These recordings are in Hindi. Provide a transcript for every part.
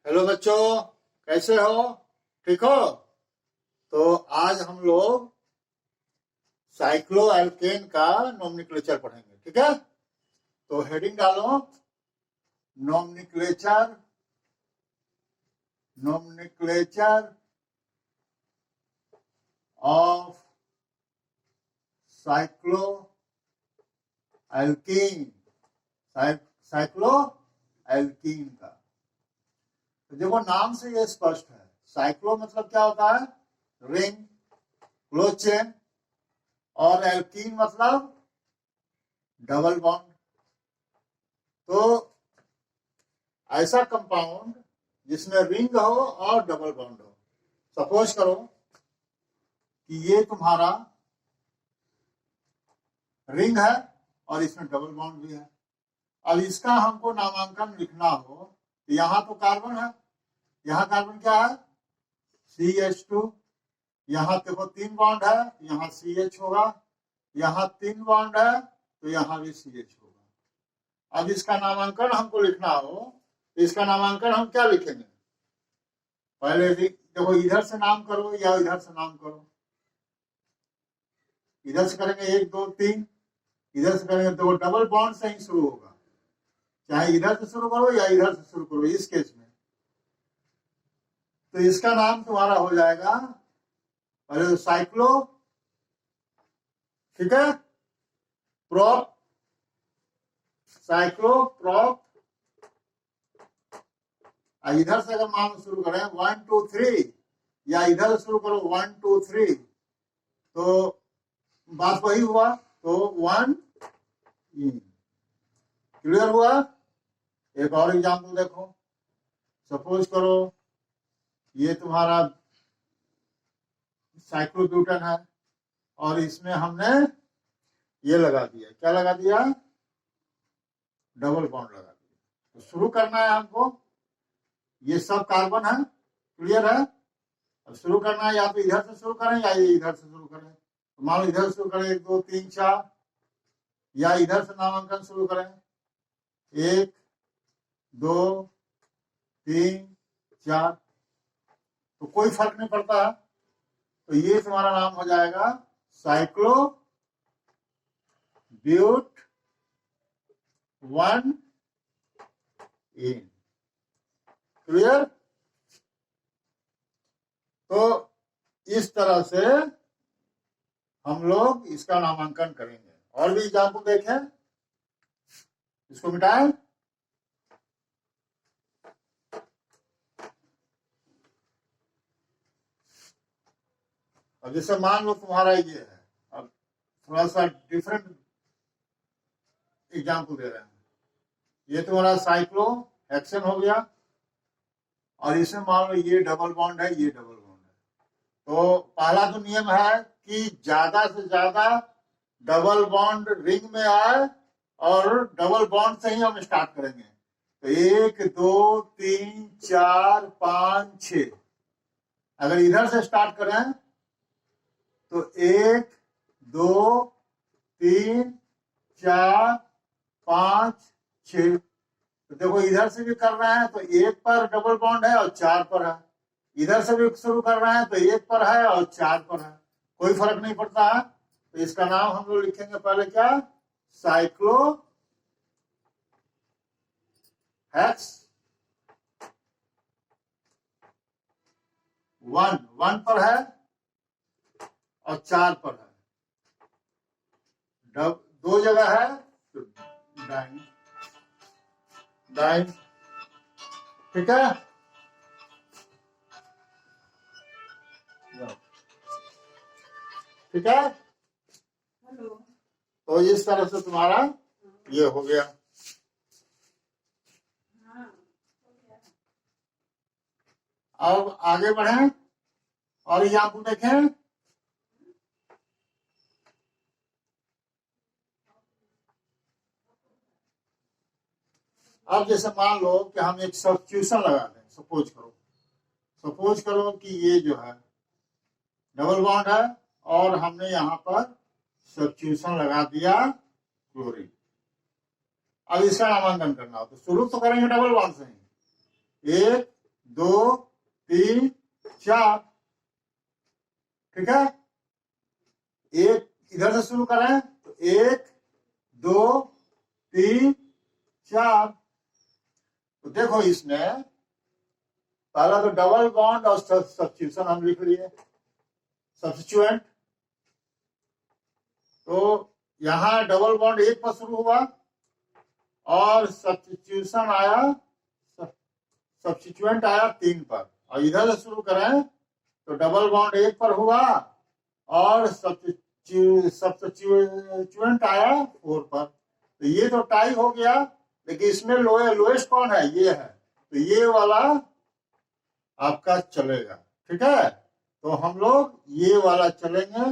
हेलो बच्चों, कैसे हो? ठीक हो? तो आज हम लोग साइक्लोएल्केन का नोमेनक्लेचर पढ़ेंगे, ठीक है? तो हेडिंग डालो, नोमेनक्लेचर ऑफ साइक्लोएल्कीन साइक्लोएल्कीन का। तो देखो, नाम से ये स्पष्ट है। साइक्लो मतलब क्या होता है? Ring, close chain. और एल्कीन मतलब डबल बॉन्ड। तो ऐसा कंपाउंड जिसमें रिंग हो और डबल बॉन्ड हो। सपोज करो कि ये तुम्हारा रिंग है और इसमें डबल बॉन्ड भी है। अब इसका हमको नामांकन लिखना हो तो यहाँ तो कार्बन है, यहाँ कार्बन क्या है? CH2। यहाँ देखो 3 बॉन्ड है, यहाँ CH होगा। यहाँ 3 बॉन्ड है तो यहाँ भी CH होगा। अब इसका नामांकन हमको लिखना हो तो इसका नामांकन हम क्या लिखेंगे? पहले देखो, इधर से नाम करो या इधर से नाम करो। इधर से करेंगे 1 2 3, इधर से करेंगे तो डबल बॉन्ड से ही शुरू होगा। चाहे इधर से शुरू करो या इधर से शुरू करो इस केस में। तो इसका नाम तुम्हारा हो जाएगा पहले साइक्लो, ठीक है, प्रोप, साइक्लोप्रोप। इधर से अगर नाम शुरू करें 1 2 3 या इधर से शुरू करो 1 2 3 तो बात वही हुआ। तो 1 क्लियर हुआ? एक और एग्जाम्पल देखो। सपोज करो ये तुम्हारा साइक्लोब्यूटेन है और इसमें हमने ये लगा दिया। क्या लगा दिया? डबल बॉन्ड लगा दिया। तो शुरू करना है हमको। ये सब कार्बन है, क्लियर है? अब शुरू करना है, या तो इधर से शुरू करें या इधर से शुरू करें। तो मान लो इधर से शुरू करें 1 2 3 4, या इधर से नामांकन शुरू करें 1 2 3 4, तो कोई फर्क नहीं पड़ता है। तो ये तुम्हारा नाम हो जाएगा साइक्लो ब्यूट 1 इन। क्लियर? तो इस तरह से हम लोग इसका नामांकन करेंगे। और भी एग्जाम्पल देखें, इसको मिटाएं। अब जैसे मान लो तुम्हारा ये है, अब थोड़ा सा डिफरेंट एग्जाम्पल दे रहे हैं। ये तुम्हारा साइक्लो हेक्सेन हो गया और इसमें मान लो ये डबल बॉन्ड है, ये डबल बॉन्ड है। तो पहला तो नियम है कि ज्यादा से ज्यादा डबल बॉन्ड रिंग में आए और डबल बॉन्ड से ही हम स्टार्ट करेंगे। तो 1 2 3 4 5 6, अगर इधर से स्टार्ट करें तो 1 2 3 4 5 6। तो देखो, इधर से भी कर रहे हैं तो 1 पर डबल बॉन्ड है और 4 पर है। इधर से भी शुरू कर रहे हैं तो 1 पर है और 4 पर है। कोई फर्क नहीं पड़ता है। तो इसका नाम हम लोग लिखेंगे पहले क्या? साइक्लो हेक्स 1 पर है और 4 पर है। दो जगह है तो डाइन, ठीक है? ठीक है? तो इस तरह से तुम्हारा ये हो गया। अब आगे बढ़ें और यहाँ देखें। अब जैसे मान लो कि हम एक सब्स्टिट्यूशन लगा दें। सपोज करो कि ये जो है डबल बॉन्ड है और हमने यहाँ पर सब्स्टिट्यूशन लगा दिया क्लोरीन। अब इसका नामांकन करना हो तो शुरू तो करेंगे डबल बॉन्ड से ही। 1 2 3 4। ठीक है, एक इधर से शुरू करें तो 1 2 3 4। तो देखो इसमें पहला तो डबल बॉन्ड और सब्स्टिट्यूशन हम लिख लिए, सब्स्टिट्यूएंट। तो यहां डबल बॉन्ड 1 पर शुरू हुआ और सब्स्टिट्यूशन आया, सब्स्टिट्यूएंट आया 3 पर। और इधर से शुरू करें तो डबल बॉन्ड 1 पर हुआ और सब्स्टिट्यूएंट आया 4 पर। तो ये तो टाई हो गया, लेकिन इसमें लोएस्ट कौन है? ये है, तो ये वाला आपका चलेगा। ठीक है, तो हम लोग ये वाला चलेंगे,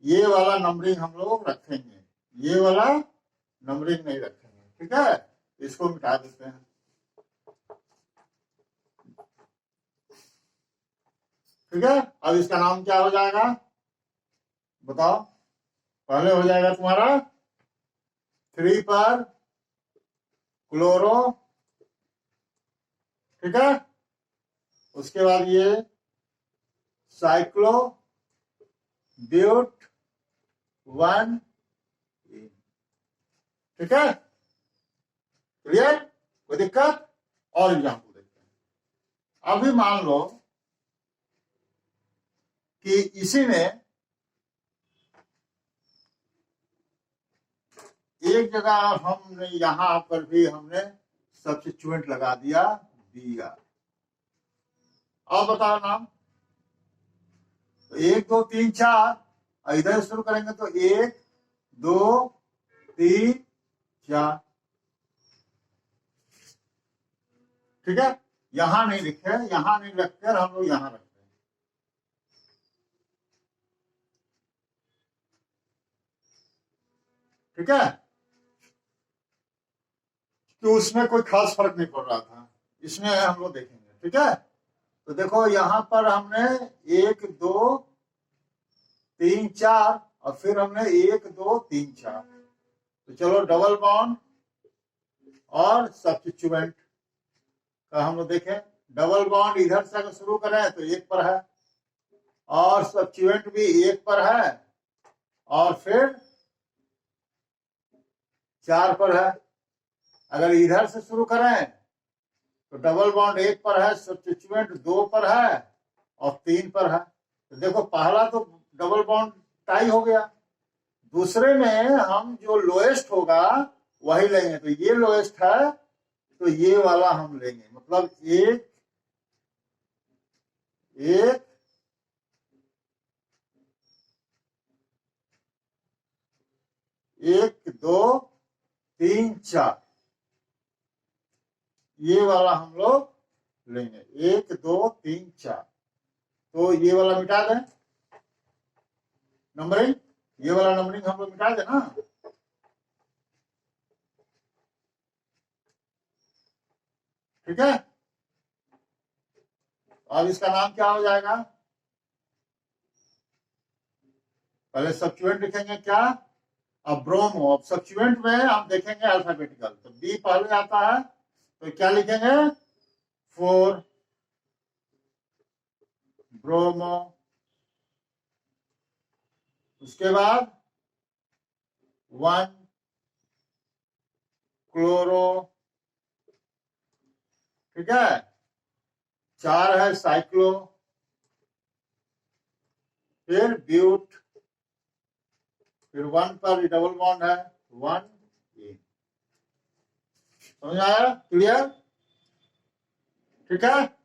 ये वाला नंबरिंग हम लोग रखेंगे, ये वाला नंबरिंग नहीं रखेंगे। ठीक है, इसको मिटा देते हैं। ठीक है, अब इसका नाम क्या हो जाएगा बताओ? पहले हो जाएगा तुम्हारा 3 पर क्लोरो। ठीक है, उसके बाद ये साइक्लो ब्यूट 1। ठीक है, क्लियर? कोई दिक्कत? और एग्जाम्पल देखते हैं। अभी मान लो कि इसी में एक जगह हमने यहां पर भी हमने सब्स्टिट्यूएंट लगा दिया दिया। अब बताओ नाम। तो 1 2 3 4, इधर शुरू करेंगे तो 1 2 3 4। ठीक है, यहां नहीं लिखे, यहां नहीं रखकर हम लोग यहां रखते हैं। ठीक है, तो उसमें कोई खास फर्क नहीं पड़ रहा था, इसमें हम लोग देखेंगे। ठीक है, तो देखो यहां पर हमने 1 2 3 4 और फिर हमने 1 2 3 4। तो चलो डबल बॉन्ड और सब्स्टिट्यूएंट का हम लोग देखें। डबल बॉन्ड इधर से अगर शुरू करें तो 1 पर है और सब्स्टिट्यूएंट भी 1 पर है और फिर 4 पर है। अगर इधर से शुरू करें तो डबल बॉन्ड 1 पर है, सब्स्टिट्यूएंट 2 पर है और 3 पर है। तो देखो पहला तो डबल बॉन्ड टाई हो गया, दूसरे में हम जो लोएस्ट होगा वही लेंगे। तो ये लोएस्ट है तो ये वाला हम लेंगे, मतलब 1 1 1 2 3 4, ये वाला हम लोग लेंगे 1 2 3 4। तो ये वाला मिटा दें नंबरिंग, ये वाला नंबरिंग हम लोग मिटा दें ना। ठीक है, अब इसका नाम क्या हो जाएगा? पहले सब्स्टिट्यूएंट लिखेंगे क्या? अब ब्रोमो। अब सब्स्टिट्यूएंट में हम देखेंगे अल्फाबेटिकल, तो बी पहले आता है तो क्या लिखेंगे? 4 ब्रोमो। उसके बाद 1 क्लोरो। ठीक है, 4 है साइक्लो, फिर ब्यूट, फिर 1 पर डबल बॉन्ड है 1 ए। समझ आया? क्लियर? ठीक है,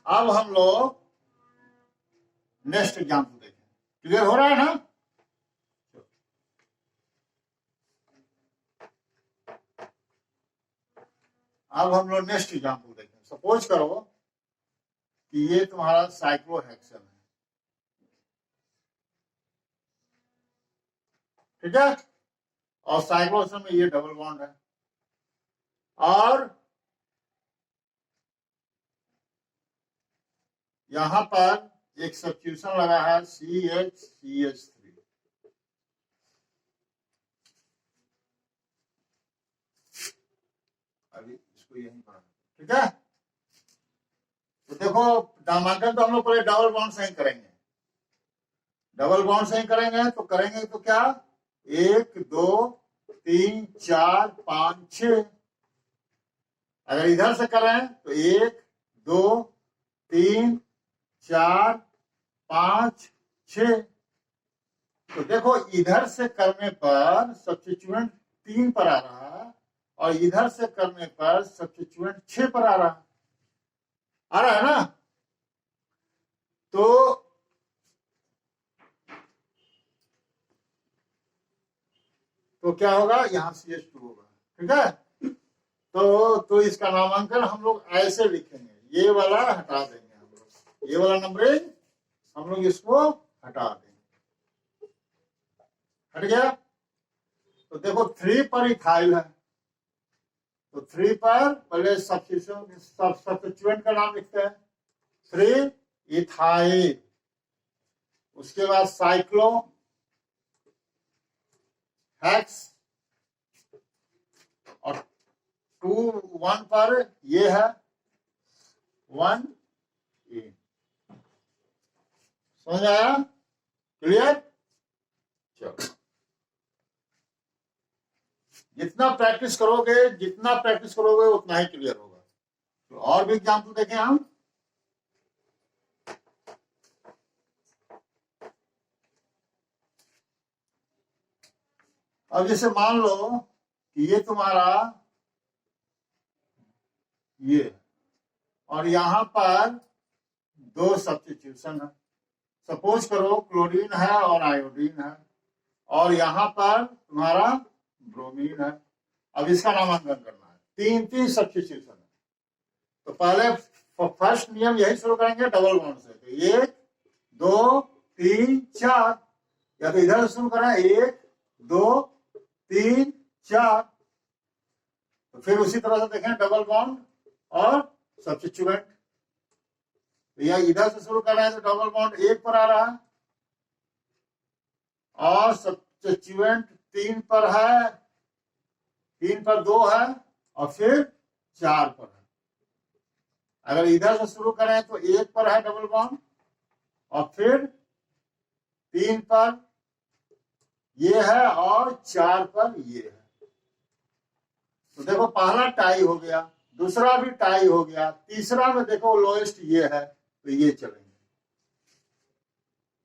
अब हम लोग नेक्स्ट एग्जाम्पल देखें। क्लियर हो रहा है ना? अब हम लोग नेक्स्ट एग्जाम्पल देखें। सपोज करो कि ये तुम्हारा साइक्लोहेक्सेन है। ठीक है, और साइक्लोहेक्सेन में ये डबल बॉन्ड है और यहां पर एक सब्स्टिट्यूशन लगा है CH3। अभी इसको यहीं पर, ठीक है। तो देखो नामांकन तो हम लोग पहले डबल बॉन्ड से ही करेंगे, डबल बॉन्ड से ही करेंगे। तो करेंगे तो क्या, 1 2 3 4 5 6। अगर इधर से करें तो 1 2 3 4 5 6। तो देखो इधर से करने पर सब्स्टिट्यूएंट 3 पर आ रहा है और इधर से करने पर सब्स्टिट्यूएंट 6 पर आ रहा है ना। तो क्या होगा, यहां CH2 होगा, ठीक है। तो इसका नामांकन हम लोग ऐसे लिखेंगे, ये वाला हटा देंगे हम लोग, ये वाला नंबरिंग हम लोग इसको हटा देंगे, हट गया। तो देखो 3 पर इथाइल है, तो 3 पर पहले सब्स्टिट्यूएंट का नाम लिखते हैं, 3 इथाइल। उसके बाद साइक्लो हेक्स, और 2 1 पर ये है 1E। समझ आया, क्लियर। चलो जितना प्रैक्टिस करोगे उतना ही क्लियर होगा। तो और भी एग्जाम्पल देखें हम। अब जैसे मान लो कि ये तुम्हारा ये, और यहां पर 2 सब्स्टिट्यूशन है। सपोज करो क्लोरीन है और आयोडीन है, और यहां पर तुम्हारा ब्रोमीन है। अब इसका नामांकन करना है, 3 सब्स्टिट्यूशन है। तो पहले फर्स्ट नियम यही शुरू करेंगे डबल बॉन्ड से। तो 1 2 3 4, या तो इधर से शुरू करें 1 2 3 4। तो फिर उसी तरह से देखें डबल बॉन्ड और सब्स्टिट्यूएंट। तो या इधर से शुरू कर रहे हैं तो डबल बॉन्ड 1 पर आ रहा है, और सब्स्टिट्यूएंट 3 पर है, 3 पर 2 है, और फिर 4 पर है। अगर इधर से शुरू करें तो 1 पर है डबल बॉन्ड, और फिर 3 पर ये है, और 4 पर ये है। तो देखो पहला टाई हो गया, दूसरा भी टाई हो गया, तीसरा में देखो लोएस्ट ये है, तो ये चलेंगे,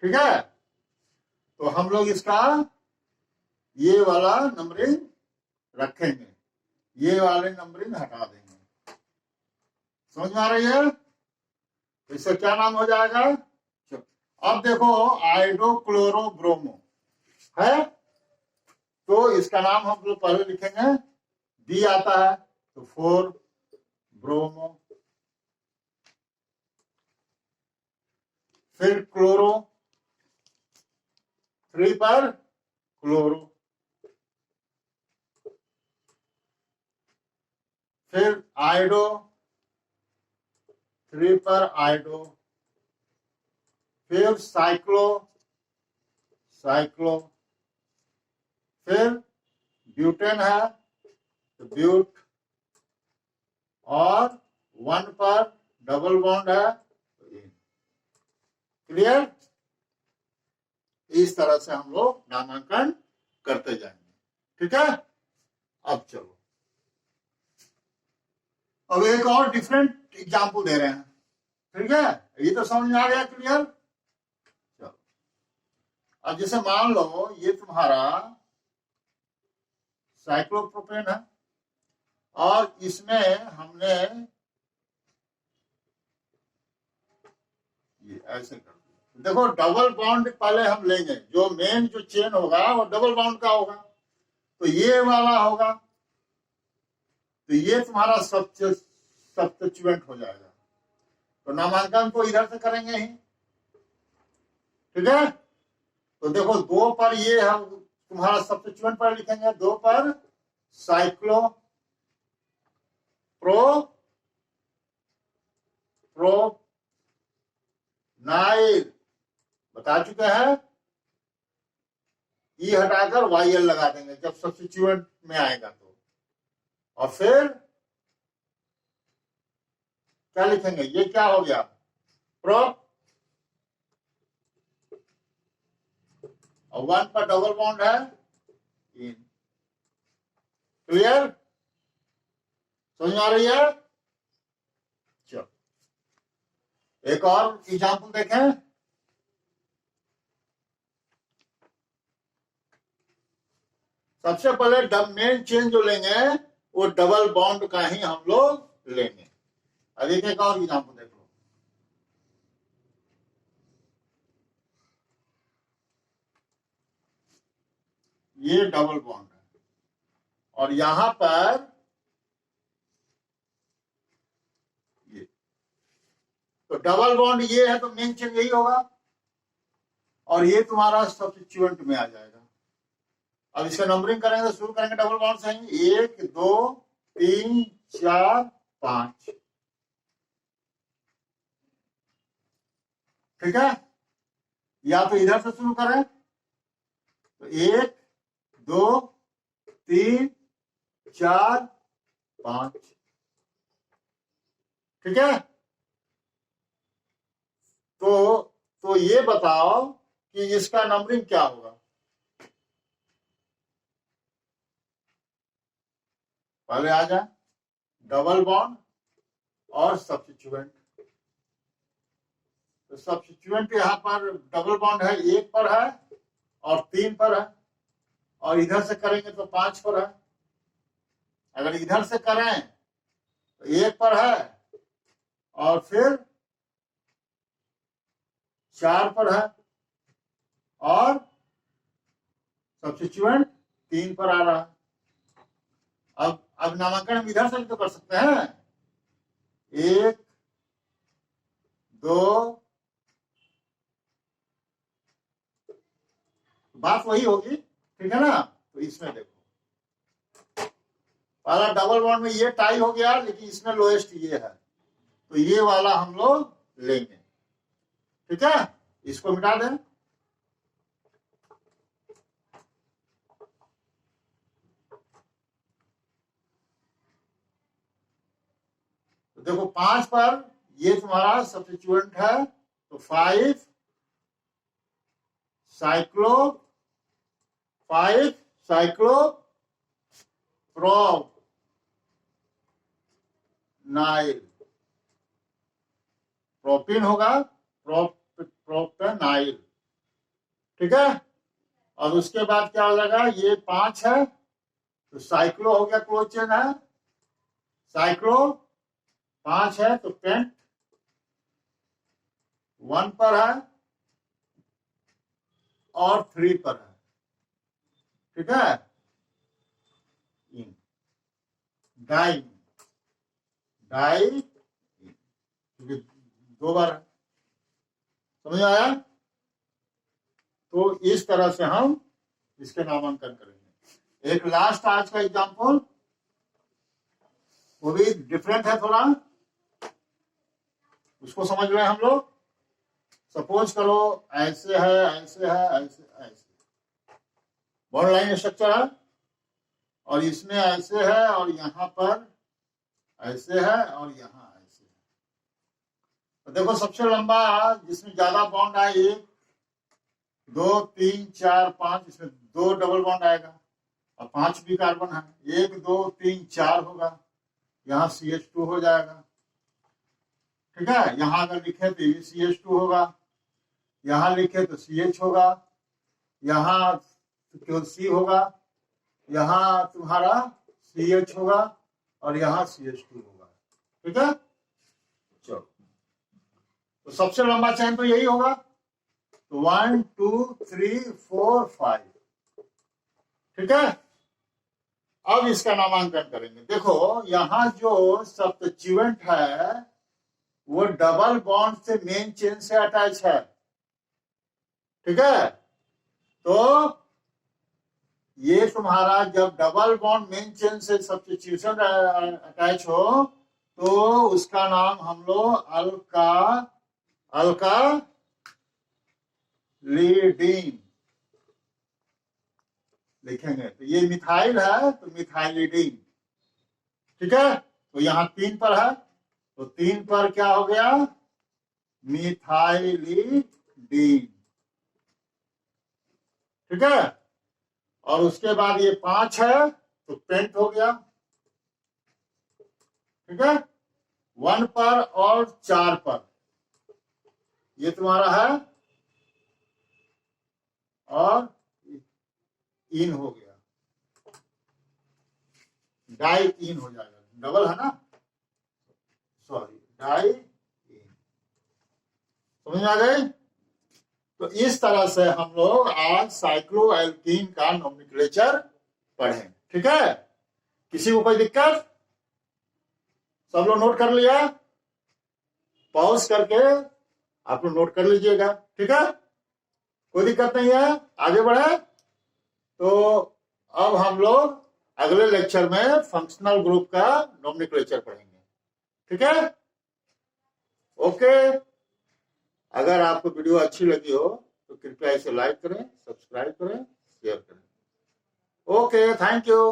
ठीक है। तो हम लोग इसका ये वाला नंबरिंग रखेंगे, ये वाले नंबरिंग हटा देंगे। समझ में आ रही है। तो इसका क्या नाम हो जाएगा। अब देखो आयोडोक्लोरोब्रोमो है, तो इसका नाम हम लोग पहले लिखेंगे, बी आता है तो 4 ब्रोमो, फिर क्लोरो, 3 पर क्लोरो, फिर आयोडो, 3 पर आयोडो, फिर साइक्लो, फिर ब्यूटेन है तो ब्यूट, और 1 पर डबल बॉन्ड है। क्लियर। इस तरह से हम लोग नामांकन करते जाएंगे, ठीक है। अब चलो, अब एक और डिफरेंट एग्जाम्पल दे रहे हैं, ठीक है। ये तो समझ में आ गया, क्लियर। चलो अब जैसे मान लो ये तुम्हारा साइक्लोप्रोपेन है, और इसमें हमने ये ऐसे कर दिया। देखो डबल बॉन्ड पहले हम लेंगे, जो मेन जो चेन होगा वो डबल बॉन्ड का होगा, तो ये वाला होगा, तो ये तुम्हारा सब्स्टिट्यूएंट हो जाएगा। तो नामांकन तो इधर से करेंगे ही, ठीक है। तो देखो 2 पर ये हम तुम्हारा सब्स्टिट्यूएंट पर लिखेंगे, 2 पर साइक्लो प्रोनाइल बता चुके हैं, ई हटाकर YL लगा देंगे जब सब्स्टिट्यूएंट में आएगा तो, और फिर क्या लिखेंगे, ये क्या हो गया, प्रोप, और 1 पर डबल बॉन्ड है इन। क्लियर, समझ में आ रही है। चलो एक और एग्जाम्पल देखें। सबसे पहले मेन चेन जो लेंगे वो डबल बॉन्ड का ही हम लोग लेंगे। अब एक और एग्जाम्पल देख लो। ये डबल बॉन्ड है और यहां पर ये, तो डबल बॉन्ड ये है तो मेन चेन यही होगा और ये तुम्हारा सब्स्टिट्यूएंट में आ जाएगा। अब इसका नंबरिंग करेंगे तो शुरू करेंगे डबल बॉन्ड से, 1 2 3 4 5, ठीक है। या तो इधर से शुरू करें तो 1 2 3 4 5, ठीक है। तो ये बताओ कि इसका नंबरिंग क्या होगा। पहले आ जाए डबल बॉन्ड और सब्स्टिट्यूएंट। तो सब्स्टिट्यूएंट यहां पर डबल बॉन्ड है 1 पर है और 3 पर है, और इधर से करेंगे तो 5 पर है। अगर इधर से करें तो 1 पर है और फिर 4 पर है, और सब्स्टिट्यूएंट 3 पर आ रहा है। अब नामांकन हम इधर से भी तो कर सकते हैं, 1 2, बात वही होगी, ठीक है ना। तो इसमें देखो पहला डबल बॉन्ड में ये टाई हो गया, लेकिन इसमें लोएस्ट ये है, तो ये वाला हम लोग लेंगे, ठीक है। इसको मिटा दें। तो देखो 5 पर ये तुम्हारा सब्स्टिट्यूएंट है, तो 5 साइक्लो प्रोपनाइल, प्रोपिन होगा प्रोपेनाइल, ठीक है। और उसके बाद क्या हो जाएगा, ये 5 है तो साइक्लो हो गया, क्लोज चेन है, साइक्लो 5 है तो पेंट 1 पर है और 3 पर है, ठीक है। डाई क्योंकि 2 बार है, समझ आया। तो इस तरह से हम इसके नामांकन करेंगे। एक लास्ट आज का एग्जाम्पल, वो भी डिफरेंट है थोड़ा, उसको समझ रहे हैं हम लोग। सपोज करो ऐसे है, ऐसे है, ऐसे ऐसे बॉन्ड लाइन स्ट्रक्चर है, और इसमें ऐसे है और यहां पर ऐसे है और यहां ऐसे है। तो देखो सबसे लंबा जिसमें ज्यादा बॉन्ड आए 1 2 3 4 5, इसमें 2 डबल बॉन्ड आएगा और 5 भी कार्बन है, 1 2 3 4 होगा, यहाँ CH2 हो जाएगा, ठीक है। यहाँ अगर लिखे तो ये CH2 होगा, यहाँ लिखे तो CH होगा, यहाँ केवल C होगा, यहाँ तुम्हारा CH होगा और यहाँ CH2 होगा, ठीक है। चलो तो सबसे लंबा चेन तो यही होगा, तो 1 2 3 4 5, ठीक है। अब इसका नामांकन करेंगे। देखो यहां जो सब्स्टिट्यूएंट है वो डबल बॉन्ड से मेन चेन से अटैच है, ठीक है। तो ये तुम्हारा जब डबल बॉन्ड मेन चेन से सब्स्टिट्यूशन अटैच हो तो उसका नाम हम लोग अल्कालीडीन लिखेंगे। तो ये मिथाइल है तो मिथाइलिडीन, ठीक है। तो यहाँ 3 पर है तो 3 पर क्या हो गया, मिथाइलिडीन, ठीक है। और उसके बाद ये 5 है तो पेंट हो गया, ठीक है। 1 पर और 4 पर ये तुम्हारा है, और इन हो गया, डाई इन हो जाएगा, डबल है ना, सॉरी डाई इन, समझ आ गई। तो इस तरह से हम लोग आज साइक्लोएल्कीन का नोमेनक्लेचर पढ़े, ठीक है। किसी को कोई दिक्कत, सब लोग नोट कर लिया, पॉज करके आप लोग नोट कर लीजिएगा, ठीक है, कोई दिक्कत नहीं है, आगे बढ़े। तो अब हम लोग अगले लेक्चर में फंक्शनल ग्रुप का नोमेनक्लेचर पढ़ेंगे, ठीक है, ओके। अगर आपको वीडियो अच्छी लगी हो तो कृपया इसे लाइक करें, सब्सक्राइब करें, शेयर करें, ओके, थैंक यू।